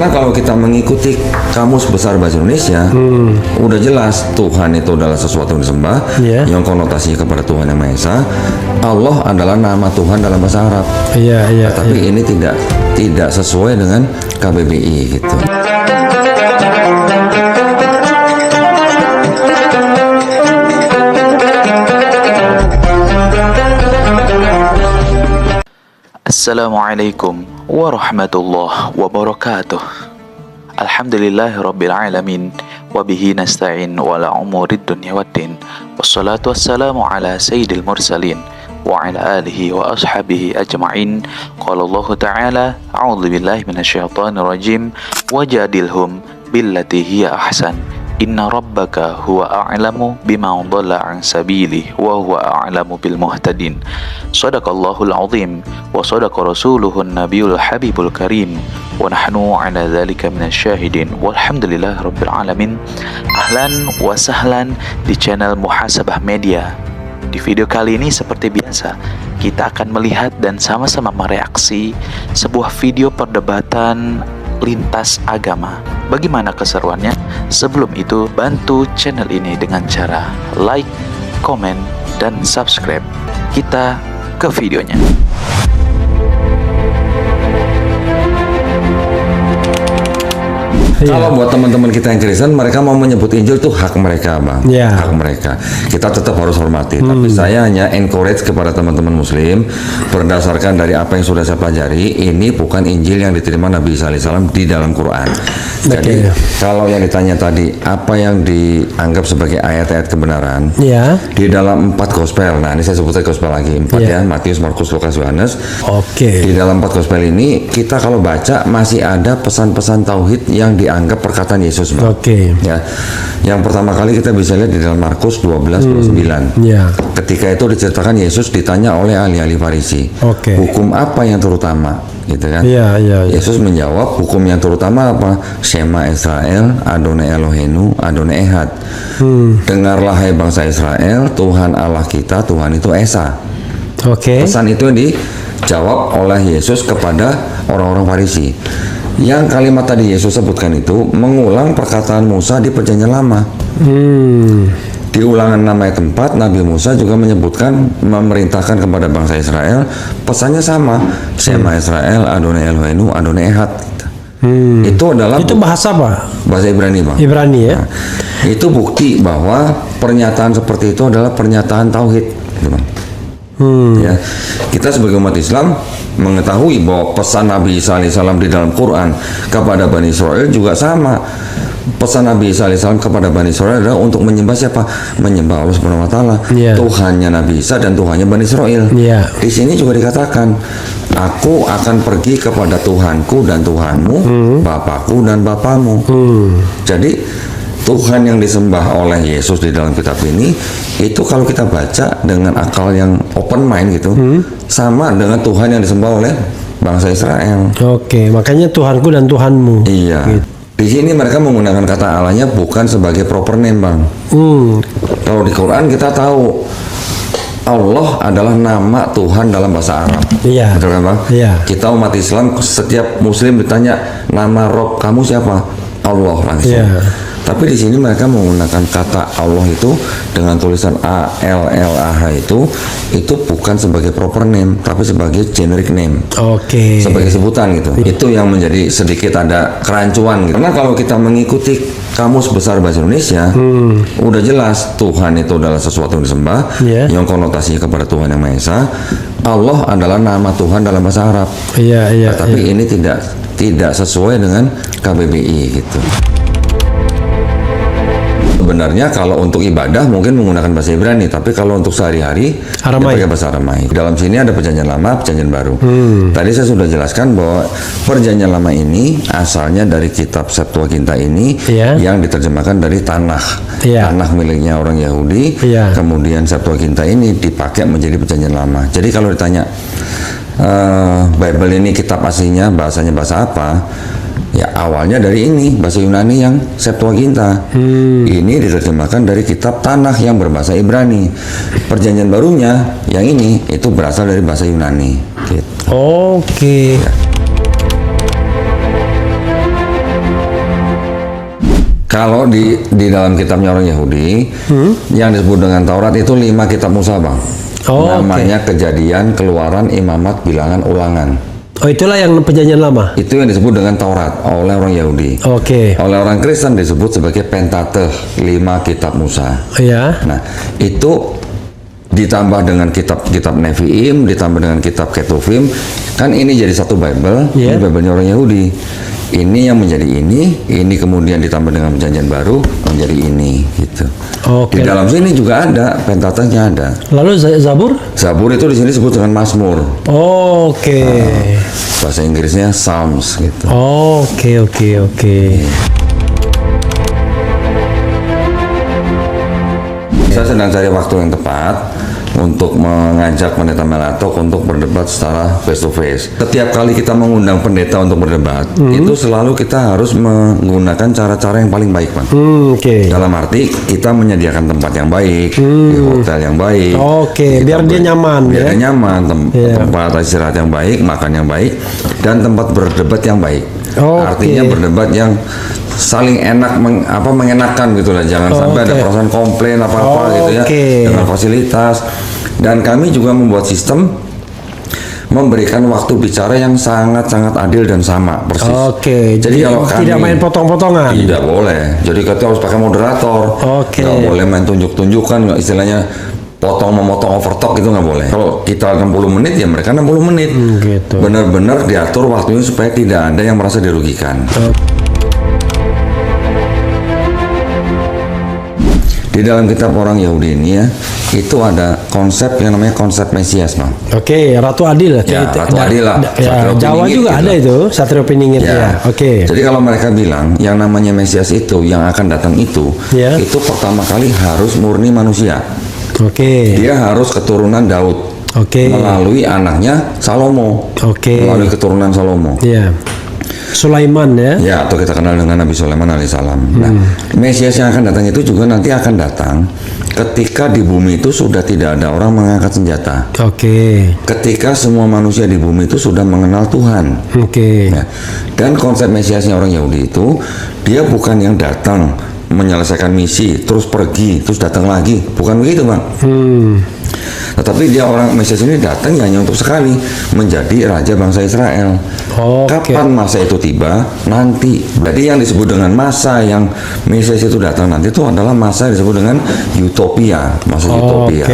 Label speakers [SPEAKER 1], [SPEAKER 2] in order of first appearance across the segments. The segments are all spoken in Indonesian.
[SPEAKER 1] Karena kalau kita mengikuti Kamus Besar Bahasa Indonesia, udah jelas Tuhan itu adalah sesuatu yang disembah, yang konotasinya kepada Tuhan Yang Maha Esa. Allah adalah nama Tuhan dalam bahasa Arab. Tapi ini tidak sesuai dengan KBBI gitu.
[SPEAKER 2] Assalamualaikum warahmatullahi wabarakatuh. Alhamdulillahi rabbil alamin, wabihi nasta'in wala umurid dunya waddin, wassalatu wassalamu ala sayyidil mursalin wa ala alihi wa ashabihi ajma'in. Qala Allah ta'ala, a'udzu billahi minasyaitonir rajim, wajadilhum billati hiya ahsan, inna rabbaka huwa a'lamu bima dhalla an sabilihi wa huwa a'lamu bil muhtadin. Shadaqallahul azim wa shadaqa rasuluhun nabiyul habibul karim wa nahnu ala dzalika minasyahidin walhamdulillahi rabbil alamin. Ahlan wa sahlan di channel Muhasabah Media. Di video kali ini seperti biasa kita akan melihat dan sama-sama mereaksi sebuah video perdebatan lintas agama. Bagaimana keseruannya? Sebelum itu, bantu channel ini dengan cara like, komen, dan subscribe. Kita ke videonya.
[SPEAKER 1] Kalau buat teman-teman kita yang Kristen, mereka mau menyebut Injil itu hak mereka, Bang. Hak mereka. Kita tetap harus hormati. Tapi saya hanya encourage kepada teman-teman Muslim, berdasarkan dari apa yang sudah saya pelajari, ini bukan Injil yang diterima Nabi Isa alaihissalam di dalam Quran. Jadi kalau yang ditanya tadi, apa yang dianggap sebagai ayat-ayat kebenaran di dalam 4 gospel. Nah, ini saya sebutnya gospel lagi 4 ya, Matius, Markus, Lukas, Yohanes. Di dalam 4 gospel ini, kita kalau baca masih ada pesan-pesan tauhid yang dianggap perkataan Yesus, Bang. Ya. Yang pertama kali kita bisa lihat di dalam Markus 12:29. Ketika itu diceritakan Yesus ditanya oleh ahli-ahli Farisi, hukum apa yang terutama, gitu kan? Yesus menjawab, hukum yang terutama apa? Shema Israel, Adonai Eloheinu, Adonai Ehad. Dengarlah hai bangsa Israel, Tuhan Allah kita, Tuhan itu Esa. Pesan itu yang dijawab oleh Yesus kepada orang-orang Farisi. Yang kalimat tadi Yesus sebutkan itu mengulang perkataan Musa di Perjanjian Lama. Di Ulangan 6 ayat 4, Nabi Musa juga menyebutkan, memerintahkan kepada bangsa Israel, pesannya sama, Shema Israel, Adonai Eloheinu, Adonai Ehad. Itu bahasa apa? Bahasa Ibrani, Bang.
[SPEAKER 3] Ibrani ya.
[SPEAKER 1] Nah, itu bukti bahwa pernyataan seperti itu adalah pernyataan tauhid, gitu, Bang. Ya, kita sebagai umat Islam mengetahui bahwa pesan Nabi Isa alaihissalam di dalam Quran kepada Bani Israel juga sama. Pesan Nabi Isa alaihissalam kepada Bani Israel adalah untuk menyembah siapa? Menyembah Allah Subhanahu wa taala. Tuhannya Nabi Isa dan Tuhannya Bani Israel. Di sini juga dikatakan, aku akan pergi kepada Tuhanku dan Tuhanmu, Bapakku dan Bapamu. Jadi Tuhan yang disembah oleh Yesus di dalam kitab ini, itu kalau kita baca dengan akal yang open mind gitu, sama dengan Tuhan yang disembah oleh bangsa Israel.
[SPEAKER 3] Makanya Tuhanku dan Tuhanmu.
[SPEAKER 1] Gitu. Di sini mereka menggunakan kata Allahnya bukan sebagai proper name, Bang. Kalau di Quran kita tahu Allah adalah nama Tuhan dalam bahasa Arab. Betul kan, Bang? Kita umat Islam, setiap Muslim ditanya, nama Rob kamu siapa? Allah langsung. Tapi di sini mereka menggunakan kata Allah itu dengan tulisan ALLAH itu bukan sebagai proper name, tapi sebagai generic name. Sebagai sebutan gitu. Itu yang menjadi sedikit ada kerancuan gitu. Karena kalau kita mengikuti Kamus Besar Bahasa Indonesia, udah jelas Tuhan itu adalah sesuatu yang disembah, yang konotasinya kepada Tuhan Yang Maha Esa. Allah adalah nama Tuhan dalam bahasa Arab. Tapi ini tidak sesuai dengan KBBI gitu. Sebenarnya kalau untuk ibadah mungkin menggunakan bahasa Ibrani, tapi kalau untuk sehari-hari pakai bahasa Aramai. Dalam sini ada Perjanjian Lama, Perjanjian Baru. Tadi saya sudah jelaskan bahwa Perjanjian Lama ini asalnya dari kitab Septuaginta ini yang diterjemahkan dari Tanakh. Tanakh miliknya orang Yahudi. Kemudian Septuaginta ini dipakai menjadi Perjanjian Lama. Jadi kalau ditanya Bible ini kitab aslinya bahasanya bahasa apa? Ya awalnya dari ini bahasa Yunani yang Septuaginta. Ini diterjemahkan dari kitab Tanakh yang berbahasa Ibrani. Perjanjian barunya yang ini itu berasal dari bahasa Yunani. Gitu.
[SPEAKER 3] Ya.
[SPEAKER 1] Kalau di dalam kitabnya orang Yahudi, yang disebut dengan Taurat itu 5 kitab Musa, Bang. Namanya Kejadian, Keluaran, Imamat, Bilangan, Ulangan.
[SPEAKER 3] Oh, itulah yang perjanjian lama.
[SPEAKER 1] Itu yang disebut dengan Taurat oleh orang Yahudi. Oleh orang Kristen disebut sebagai Pentateuch, 5 kitab Musa.
[SPEAKER 3] Iya.
[SPEAKER 1] Nah, itu ditambah dengan kitab Nevi'im, ditambah dengan kitab Ketuvim, kan ini jadi satu Bible. Ini Bible-nya orang Yahudi. Ini yang menjadi ini kemudian ditambah dengan perjanjian baru menjadi ini, gitu. Di dalam sini juga ada Pentateuch-nya ada. Lalu
[SPEAKER 3] Zabur?
[SPEAKER 1] Zabur itu di sini disebut dengan Mazmur. Bahasa Inggrisnya Psalms, gitu. Saya sedang cari waktu yang tepat untuk mengajak pendeta Melatok untuk berdebat secara face to face. Setiap kali kita mengundang pendeta untuk berdebat, itu selalu kita harus menggunakan cara-cara yang paling baik, Bang. Dalam arti kita menyediakan tempat yang baik, di hotel yang baik.
[SPEAKER 3] Biar dia nyaman.
[SPEAKER 1] Biar dia nyaman, tempat istirahat yang baik, makan yang baik, dan tempat berdebat yang baik. Artinya berdebat yang saling enak, mengenakan gitu lah. Jangan sampai ada perasaan komplain apa-apa gitu ya, dengan fasilitas. Dan kami juga membuat sistem memberikan waktu bicara yang sangat-sangat adil dan sama persis. Jadi kalau kami
[SPEAKER 3] tidak main potong-potongan.
[SPEAKER 1] Tidak boleh. Jadi kita harus pakai moderator. Nggak boleh main tunjuk-tunjukkan, nggak istilahnya memotong overtalk, itu nggak boleh. Kalau kita 60 menit ya mereka 60 menit.
[SPEAKER 3] Gitu.
[SPEAKER 1] Benar-benar diatur waktunya supaya tidak ada yang merasa dirugikan. Di dalam kitab orang Yahudi ini ya, itu ada konsep yang namanya konsep Mesias, Bang.
[SPEAKER 3] Ratu Adil.
[SPEAKER 1] Ratu Adil lah.
[SPEAKER 3] Jawa juga ada itu, Satrio Piningit.
[SPEAKER 1] Jadi kalau mereka bilang yang namanya Mesias itu, yang akan datang itu pertama kali harus murni manusia. Dia harus keturunan Daud. Melalui anaknya Salomo. Melalui keturunan Salomo.
[SPEAKER 3] Sulaiman ya.
[SPEAKER 1] Atau kita kenal dengan Nabi Sulaiman alaihissalam. Nah, Mesias yang akan datang itu juga nanti akan datang ketika di bumi itu sudah tidak ada orang mengangkat senjata. Ketika semua manusia di bumi itu sudah mengenal Tuhan. Dan konsep Mesiasnya orang Yahudi itu, dia bukan yang datang menyelesaikan misi terus pergi terus datang lagi, bukan begitu, Bang. Tetapi dia orang Mesias ini datang hanya untuk sekali menjadi raja bangsa Israel. Kapan masa itu tiba? Nanti. Jadi yang disebut dengan masa yang Mesias itu datang nanti itu adalah masa yang disebut dengan utopia, masa utopia,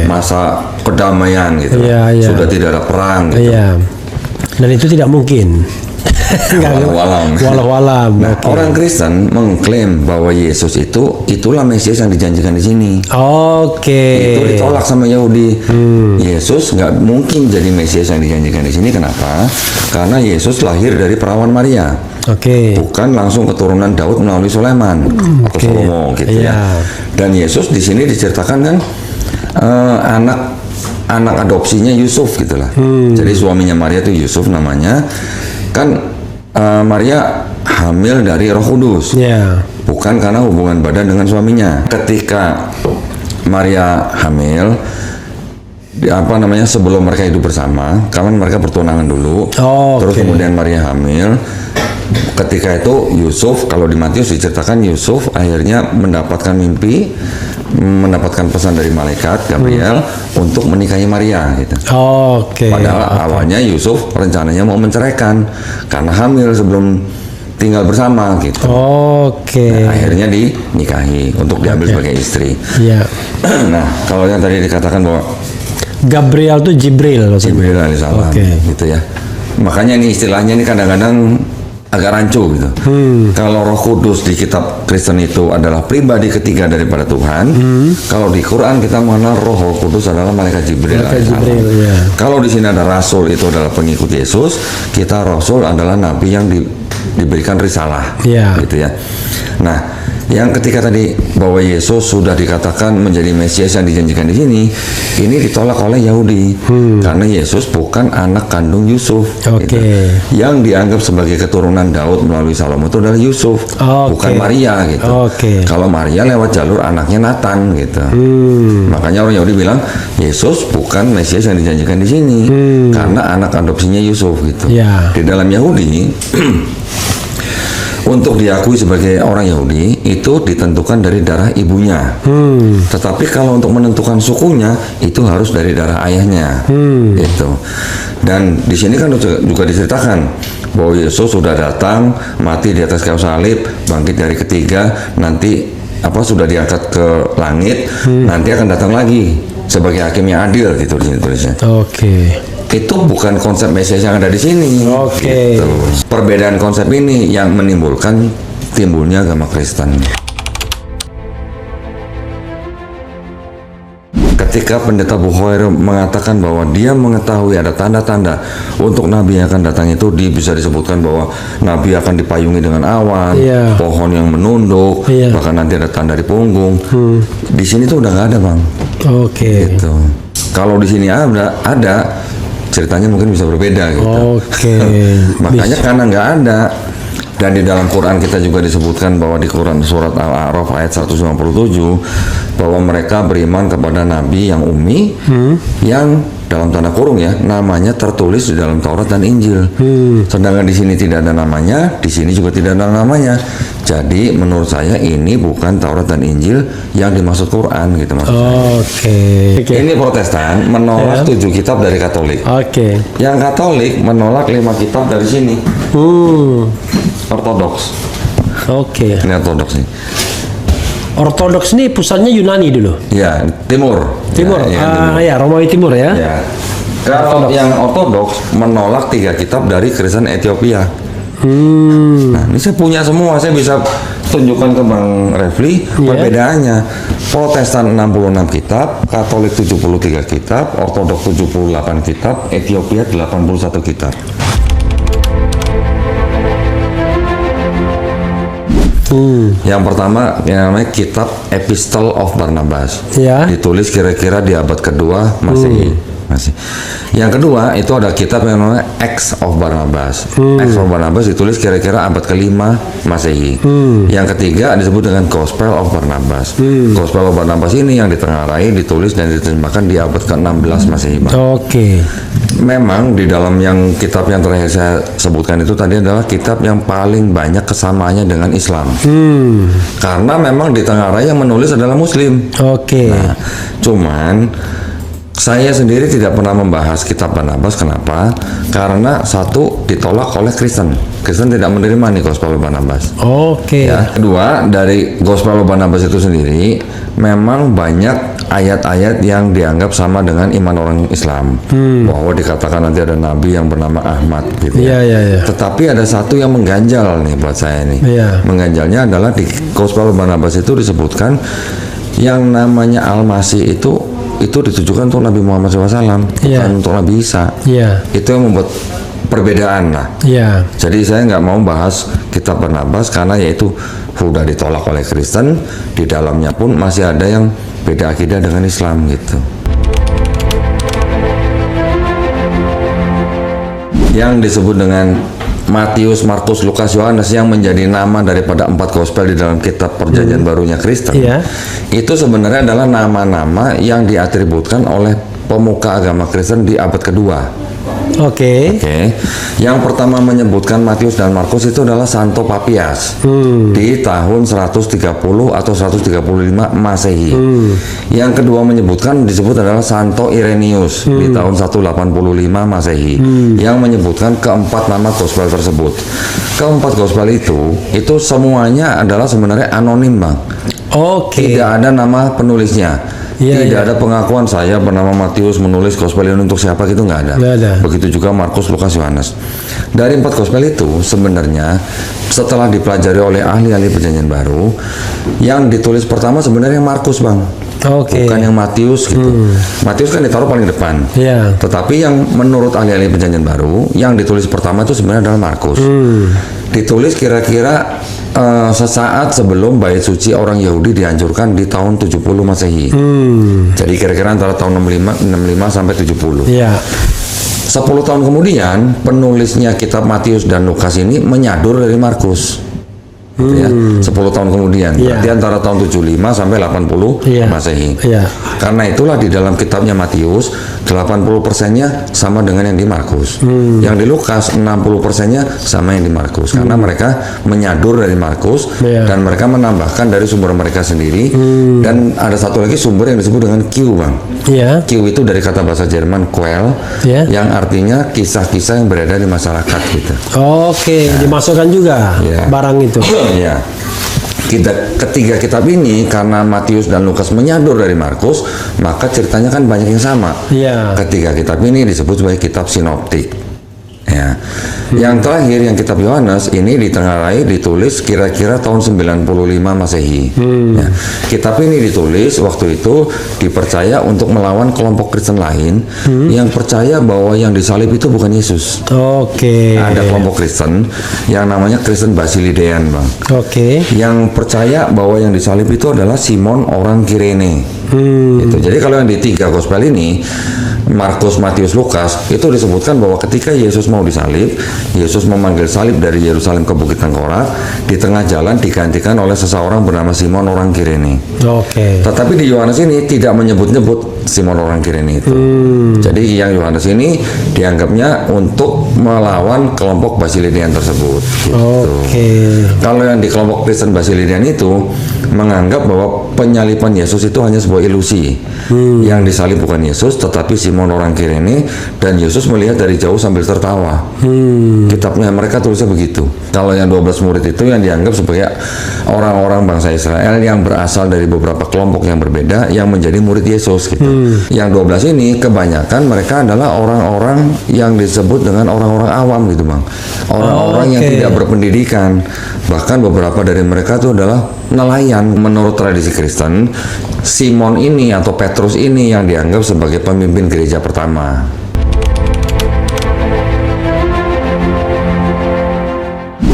[SPEAKER 1] masa kedamaian gitu. Sudah tidak ada perang gitu.
[SPEAKER 3] Dan itu tidak mungkin.
[SPEAKER 1] Walau-walam. Nah, orang Kristen mengklaim bahwa Yesus itulah Mesias yang dijanjikan di sini. Itu ditolak sama Yahudi. Yesus nggak mungkin jadi Mesias yang dijanjikan di sini. Kenapa? Karena Yesus lahir dari perawan Maria. Bukan langsung keturunan Daud melalui Sulaiman atau Salomo gitu ya. Dan Yesus di sini diceritakan kan anak adopsinya Yusuf gitulah. Jadi suaminya Maria itu Yusuf namanya. Kan Maria hamil dari Roh Kudus, bukan karena hubungan badan dengan suaminya. Ketika Maria hamil, sebelum mereka hidup bersama, karena mereka bertunangan dulu, terus kemudian Maria hamil. Ketika itu Yusuf, kalau di Matius diceritakan Yusuf akhirnya mendapatkan mimpi, mendapatkan pesan dari malaikat Gabriel untuk menikahi Maria gitu. Padahal awalnya Yusuf rencananya mau menceraikan karena hamil sebelum tinggal bersama gitu. Nah, akhirnya dinikahi untuk diambil sebagai istri. Nah, kalau yang tadi dikatakan bahwa
[SPEAKER 3] Gabriel itu Jibril
[SPEAKER 1] alaihissalam gitu ya. Makanya ini istilahnya ini kadang-kadang agak rancu gitu. Kalau Roh Kudus di kitab Kristen itu adalah pribadi ketiga daripada Tuhan, kalau di Quran kita mengenal Roh Kudus adalah malaikat Jibril. Kalau di sini ada Rasul, itu adalah pengikut Yesus. Kita Rasul adalah Nabi yang diberikan risalah, gitu ya. Nah, yang ketika tadi bahwa Yesus sudah dikatakan menjadi Mesias yang dijanjikan di sini, ini ditolak oleh Yahudi karena Yesus bukan anak kandung Yusuf. Gitu. Yang dianggap sebagai keturunan Daud melalui Salomo itu adalah Yusuf, bukan Maria gitu. Kalau Maria lewat jalur anaknya Nathan gitu. Makanya orang Yahudi bilang Yesus bukan Mesias yang dijanjikan di sini karena anak adopsinya Yusuf gitu. Di dalam Yahudi untuk diakui sebagai orang Yahudi itu ditentukan dari darah ibunya. Tetapi kalau untuk menentukan sukunya itu harus dari darah ayahnya. Gitu. Dan di sini kan juga diceritakan bahwa Yesus sudah datang, mati di atas kayu salib, bangkit dari ketiga, nanti sudah diangkat ke langit, nanti akan datang lagi sebagai hakim yang adil, gitu di sini tulisnya.
[SPEAKER 3] Oke.
[SPEAKER 1] Itu bukan konsep Mesias yang ada di sini.
[SPEAKER 3] Oke.
[SPEAKER 1] Gitu. Perbedaan konsep ini yang menimbulkan timbulnya agama Kristen. Ketika pendeta Buhoir mengatakan bahwa dia mengetahui ada tanda-tanda untuk nabi yang akan datang itu, bisa disebutkan bahwa nabi akan dipayungi dengan awan, pohon yang menunduk, bahkan nanti ada tanda di punggung. Di sini tuh udah nggak ada, Bang.
[SPEAKER 3] Oke.
[SPEAKER 1] Gitu. Kalau di sini ada ceritanya mungkin bisa berbeda gitu.
[SPEAKER 3] Oke.
[SPEAKER 1] Makanya karena nggak ada. Dan di dalam Quran kita juga disebutkan bahwa di Quran surat Al-A'raf ayat 157 bahwa mereka beriman kepada nabi yang ummi, yang dalam tanda kurung ya, namanya tertulis di dalam Taurat dan Injil. Sedangkan di sini tidak ada namanya, di sini juga tidak ada namanya. Jadi menurut saya ini bukan Taurat dan Injil yang dimaksud Quran, gitu maksud saya.
[SPEAKER 3] Oke.
[SPEAKER 1] Ini Protestan menolak 7 kitab dari Katolik.
[SPEAKER 3] Oke.
[SPEAKER 1] Yang Katolik menolak 5 kitab dari sini. Ortodoks.
[SPEAKER 3] Oke.
[SPEAKER 1] Ini ortodoks nih.
[SPEAKER 3] Ortodoks ini pusatnya Yunani dulu.
[SPEAKER 1] Ya, Timur.
[SPEAKER 3] Timur.
[SPEAKER 1] Ya,
[SPEAKER 3] Romawi Timur ya.
[SPEAKER 1] Ya. Kalau yang ortodoks menolak 3 kitab dari Kristen Ethiopia. Nah, ini saya punya semua, saya bisa tunjukkan ke Bang Refli perbedaannya. Protestan 66 kitab, Katolik 73 kitab, Ortodoks 78 kitab, Ethiopia 81 kitab. Yang pertama yang namanya kitab Epistle of Barnabas, ditulis kira-kira di abad kedua Masehi. Yang kedua itu ada kitab yang namanya Acts of Barnabas. Acts of Barnabas ditulis kira-kira abad kelima Masehi. Yang ketiga disebut dengan Gospel of Barnabas. Gospel of Barnabas ini yang ditengarai, ditulis dan diterjemahkan di abad ke-16 Masehi.
[SPEAKER 3] Oke.
[SPEAKER 1] Memang di dalam yang kitab yang terakhir saya sebutkan itu tadi adalah kitab yang paling banyak kesamaannya dengan Islam. Karena memang ditengarai yang menulis adalah Muslim.
[SPEAKER 3] Oke.
[SPEAKER 1] Nah, cuman saya sendiri tidak pernah membahas kitab Barnabas. Kenapa? Karena satu, ditolak oleh Kristen. Kristen tidak menerima nih Gospel of Barnabas.
[SPEAKER 3] Oke.
[SPEAKER 1] Ya. Kedua, dari Gospel of Barnabas itu sendiri memang banyak ayat-ayat yang dianggap sama dengan iman orang Islam. Bahwa dikatakan nanti ada nabi yang bernama Ahmad gitu ya. Tetapi ada satu yang mengganjal nih buat saya nih. Mengganjalnya adalah di Gospel of Barnabas itu disebutkan yang namanya Al-Masih itu ditujukan untuk Nabi Muhammad SAW, bukan untuk Nabi Isa. Itu yang membuat perbedaan lah. Jadi saya nggak mau bahas kitab Barnabas karena yaitu sudah ditolak oleh Kristen. Di dalamnya pun masih ada yang beda akidah dengan Islam gitu. Yang disebut dengan Matius, Markus, Lukas, Yohanes yang menjadi nama daripada 4 gospel di dalam kitab Perjanjian Barunya Kristen, itu sebenarnya adalah nama-nama yang diatributkan oleh pemuka agama Kristen di abad kedua. Oke. Yang pertama menyebutkan Matius dan Markus itu adalah Santo Papias di tahun 130 atau 135 Masehi. Yang kedua disebut adalah Santo Irenaeus di tahun 185 Masehi. Yang menyebutkan keempat nama gospel tersebut. Keempat gospel itu semuanya adalah sebenarnya anonim, Bang. Tidak ada nama penulisnya. Tidak ada pengakuan saya bernama Matius menulis gospel ini untuk siapa, gitu nggak ada. Begitu juga Markus, Lukas, Yohanes. Dari 4 gospel itu sebenarnya setelah dipelajari oleh ahli-ahli Perjanjian Baru, yang ditulis pertama sebenarnya Markus, Bang. Bukan yang Matius gitu. Matius kan ditaruh paling depan. Tetapi yang menurut ahli-ahli Perjanjian Baru yang ditulis pertama itu sebenarnya adalah Markus. Ditulis kira-kira sesaat sebelum bait suci orang Yahudi dihancurkan di tahun 70 Masehi. Jadi kira-kira antara tahun 65 sampai 70. 10 tahun kemudian penulisnya kitab Matius dan Lukas ini menyadur dari Markus. gitu ya, 10 tahun kemudian. Berarti antara tahun 75 sampai 80 Masehi. Karena itulah di dalam kitabnya Matius 80%-nya sama dengan yang di Markus. Yang di Lukas 60%-nya sama yang di Markus. Karena mereka menyadur dari Markus dan mereka menambahkan dari sumber mereka sendiri. Dan ada satu lagi sumber yang disebut dengan Q, Bang. Q itu dari kata bahasa Jerman Quell, yang artinya kisah-kisah yang beredar di masyarakat gitu.
[SPEAKER 3] Dimasukkan juga barang itu.
[SPEAKER 1] Ketiga kitab ini karena Matius dan Lukas menyadur dari Markus, maka ceritanya kan banyak yang sama. Ketiga kitab ini disebut sebagai kitab sinoptik. Yang terakhir yang kitab Yohanes ini ditengarai ditulis kira-kira tahun 95 Masehi. Kitab ini ditulis waktu itu dipercaya untuk melawan kelompok Kristen lain yang percaya bahwa yang disalib itu bukan Yesus. Ada kelompok Kristen yang namanya Kristen Basilidean, Bang. Yang percaya bahwa yang disalib itu adalah Simon orang Kirene. Jadi kalau yang di 3 gospel ini Markus, Matius, Lukas itu disebutkan bahwa ketika Yesus mau disalib, Yesus memanggil salib dari Yerusalem ke Bukit Tengkorak, di tengah jalan digantikan oleh seseorang bernama Simon orang Kirene. Tetapi di Yohanes ini tidak menyebut-nyebut Simon orang Kirene itu. Jadi yang Yohanes ini dianggapnya untuk melawan kelompok Basilidian tersebut. Kalau yang di kelompok Kristen Basilidian itu menganggap bahwa penyaliban Yesus itu hanya sebuah ilusi. Yang disalib bukan Yesus, tetapi Simon orang Kirene, dan Yesus melihat dari jauh sambil tertawa. Kitabnya mereka tulisnya begitu. Kalau yang 12 murid itu yang dianggap sebagai orang-orang bangsa Israel yang berasal dari beberapa kelompok yang berbeda yang menjadi murid Yesus gitu. Yang 12 ini kebanyakan mereka adalah orang-orang yang disebut dengan orang-orang awam gitu, Bang. Orang-orang yang tidak berpendidikan. Bahkan beberapa dari mereka itu adalah nelayan. Menurut tradisi Kristen, Simon ini atau Petrus ini yang dianggap sebagai pemimpin gereja pertama.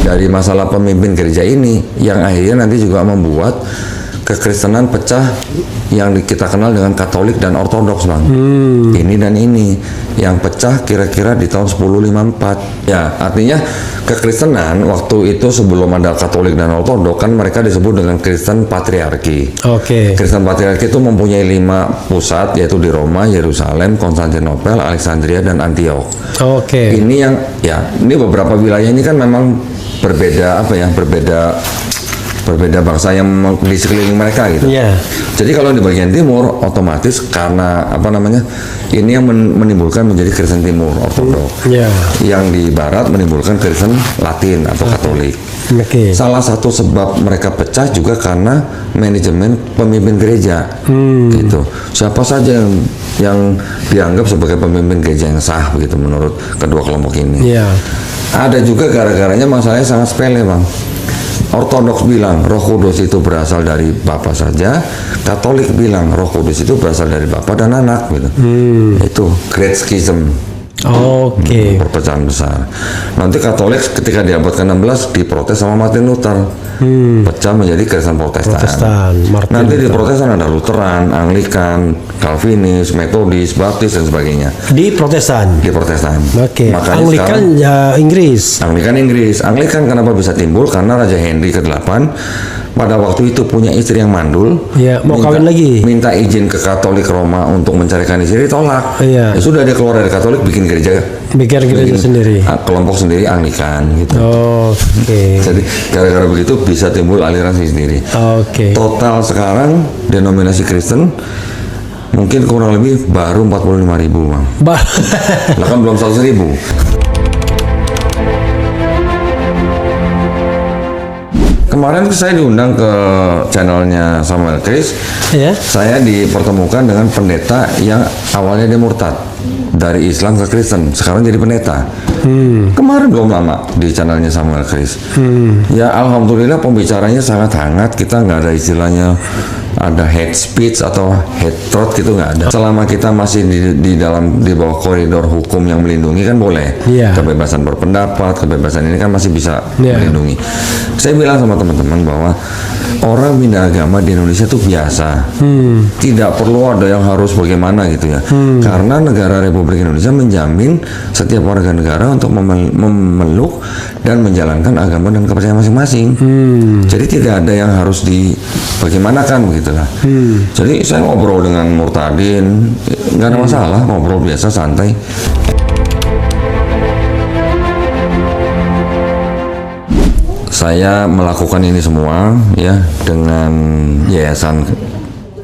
[SPEAKER 1] Dari masalah pemimpin gereja ini yang akhirnya nanti juga membuat kekristenan pecah yang kita kenal dengan Katolik dan Ortodoks, Bang. Ini dan ini yang pecah kira-kira di tahun 1054. Ya, artinya kekristenan waktu itu sebelum ada Katolik dan Ortodoks kan mereka disebut dengan Kristen Patriarki. Kristen Patriarki itu mempunyai 5 pusat, yaitu di Roma, Yerusalem, Konstantinopel, Alexandria, dan Antioch. Ini yang ini beberapa wilayah ini kan memang berbeda berbeda bangsa yang di sekeliling mereka gitu. Jadi kalau di bagian timur otomatis karena ini yang menimbulkan menjadi Kristen Timur Ortodoks. Yang di barat menimbulkan Kristen Latin atau Katolik. Salah satu sebab mereka pecah juga karena manajemen pemimpin gereja. Gitu. Siapa saja yang dianggap sebagai pemimpin gereja yang sah begitu menurut kedua kelompok ini. Ada juga gara-garanya masalahnya sangat sepele, Bang. Ortodoks bilang Roh Kudus itu berasal dari Bapa saja, Katolik bilang Roh Kudus itu berasal dari Bapa dan Anak gitu. Itu Great Schism. Perpecahan besar. Nanti Katolik ketika di abad ke-16 diprotes sama Martin Luther. Pecah menjadi Kristen Protestan. Nanti di Protestan ada Lutheran, Anglikan, Calvinis, Metodis, Baptis dan sebagainya. Di Protestan. Makanya Anglikan Inggris. Anglikan kenapa bisa timbul? Karena Raja Henry ke-8 pada waktu itu punya istri yang mandul, mau kawin lagi, minta izin ke Katolik Roma untuk mencarikan istri, tolak. Ya sudah, dia keluar dari Katolik, bikin gereja sendiri, kelompok sendiri, Anglikan gitu. Jadi gara-gara begitu bisa timbul aliran sendiri. Total sekarang denominasi Kristen mungkin kurang lebih baru 45.000, Bang. Lah kan belum 100.000. Kemarin saya diundang ke channelnya Samuel Chris. Saya dipertemukan dengan pendeta yang awalnya dia murtad dari Islam ke Kristen, sekarang jadi pendeta. Kemarin belum lama di channelnya Samuel Chris. Ya alhamdulillah pembicaranya sangat hangat. Kita nggak ada istilahnya ada hate speech atau hate threat gitu, nggak ada. Selama kita masih di bawah koridor hukum yang melindungi kan boleh. Kebebasan berpendapat, kebebasan ini kan masih bisa melindungi. Saya bilang sama teman-teman bahwa orang pindah agama di Indonesia itu biasa. Tidak perlu ada yang harus bagaimana gitu ya. Karena negara Republik Indonesia menjamin setiap warga negara untuk memeluk dan menjalankan agama dan kepercayaan masing-masing. Jadi tidak ada yang harus bagaimanakan begitulah. Jadi saya ngobrol dengan Murtadin, nggak ada masalah, ngobrol biasa santai. Saya melakukan ini semua ya dengan Yayasan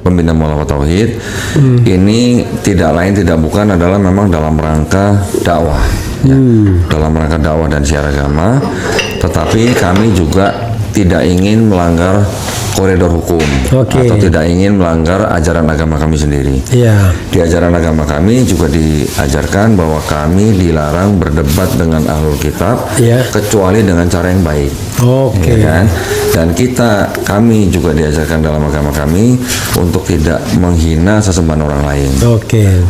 [SPEAKER 1] Pembina Mualafat Tauhid. Ini tidak lain tidak bukan adalah memang dalam rangka dakwah ya. Dalam rangka dakwah dan syiar agama. Tetapi kami juga tidak ingin melanggar koridor hukum atau tidak ingin melanggar ajaran agama kami sendiri. Di ajaran agama kami juga diajarkan bahwa kami dilarang berdebat dengan ahlul kitab kecuali dengan cara yang baik. Ya kan? Dan kami juga diajarkan dalam agama kami untuk tidak menghina sesembahan orang lain.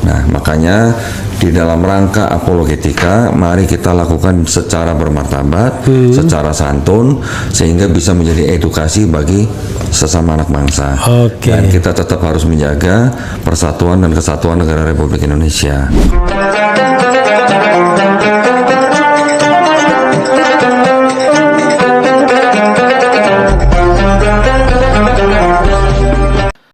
[SPEAKER 1] Nah, makanya di dalam rangka apologetika, mari kita lakukan secara bermartabat, secara santun, sehingga bisa menjadi edukasi bagi sesama anak bangsa. Dan kita tetap harus menjaga persatuan dan kesatuan negara Republik Indonesia.